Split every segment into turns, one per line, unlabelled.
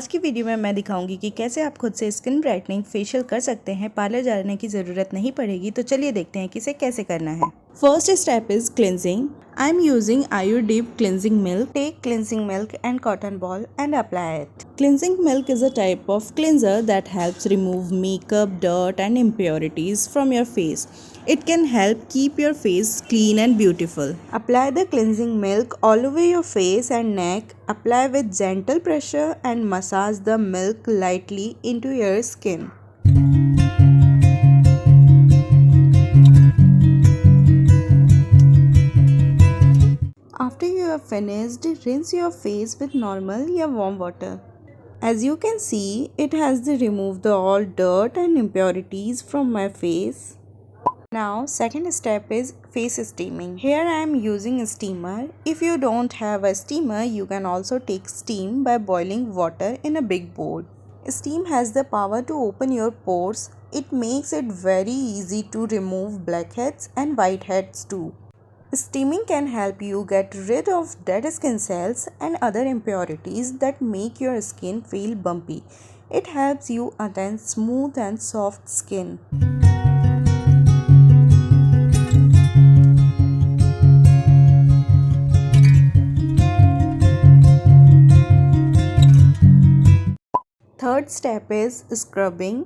आज की वीडियो में मैं दिखाऊंगी कि कैसे आप खुद से स्किन ब्राइटनिंग फेशियल कर सकते हैं। पार्लर जाने की ज़रूरत नहीं पड़ेगी। तो चलिए देखते हैं कि इसे कैसे करना है। First step is cleansing. I am using Ayurdeep cleansing milk. Take cleansing milk and cotton ball and apply it. Cleansing milk is a type of cleanser that helps remove makeup, dirt and impurities from your face. It can help keep your face clean and beautiful. Apply the cleansing milk all over your face and neck. Apply with gentle pressure and massage the milk lightly into your skin. After you have finished, rinse your face with normal or warm water. As you can see, it has removed all dirt and impurities from my face. Now, second step is face steaming. Here I am using a steamer. If you don't have a steamer, you can also take steam by boiling water in a big bowl. Steam has the power to open your pores. It makes it very easy to remove blackheads and whiteheads too. Steaming can help you get rid of dead skin cells and other impurities that make your skin feel bumpy. It helps you attain smooth and soft skin. Third step is scrubbing.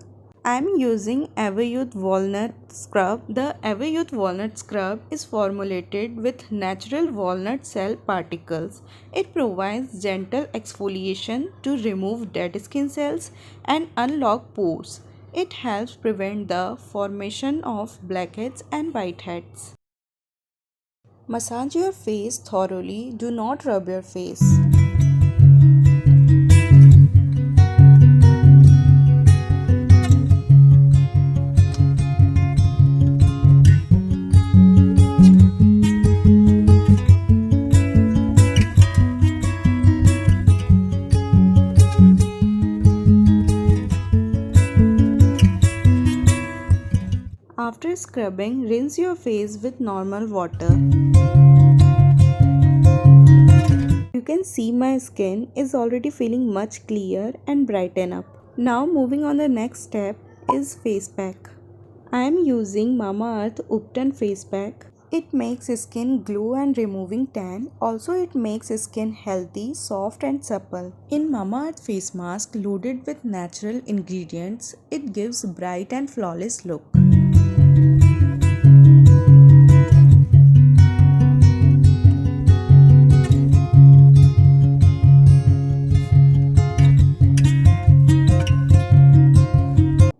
I am using Everyouth Walnut Scrub. The Everyouth Walnut Scrub is formulated with natural walnut cell particles. It provides gentle exfoliation to remove dead skin cells and unlock pores. It helps prevent the formation of blackheads and whiteheads. Massage your face thoroughly. Do not rub your face. After scrubbing, rinse your face with normal water. You can see my skin is already feeling much clearer and brighten up. Now moving on, the next step is face pack. I am using Mamaearth Upton face pack. It makes skin glow and removing tan. Also it makes skin healthy, soft and supple. In Mamaearth face mask loaded with natural ingredients, it gives bright and flawless look.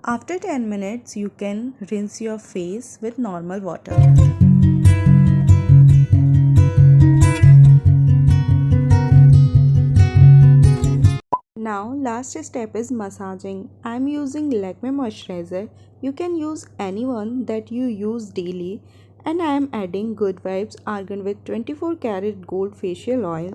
After 10 minutes, you can rinse your face with normal water. Now, last step is massaging. I am using Lakme moisturizer. You can use any one that you use daily. And I am adding Good Vibes Argan with 24 karat gold facial oil.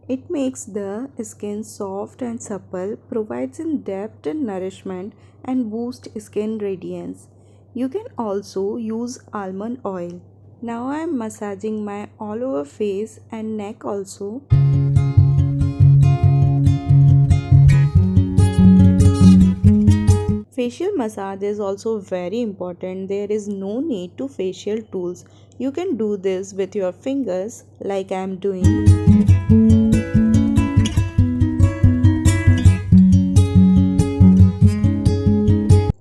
It makes the skin soft and supple, provides in depth and nourishment, and boosts skin radiance. You can also use almond oil. Now I am massaging my all over face and neck also. Facial massage is also very important. There is no need to facial tools. You can do this with your fingers like I am doing.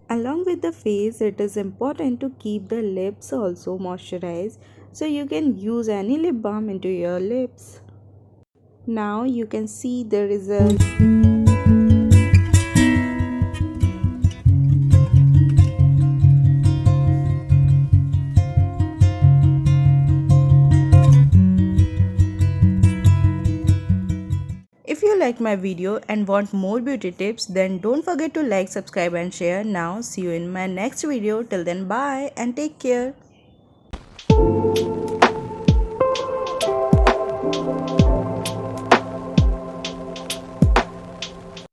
Along with the face, it is important to keep the lips also moisturized, so you can use any lip balm into your lips. Now you can see the result. If you like my video and want more beauty tips, then don't forget to like, subscribe and share. Now see you in my next video. Till then, bye and take care.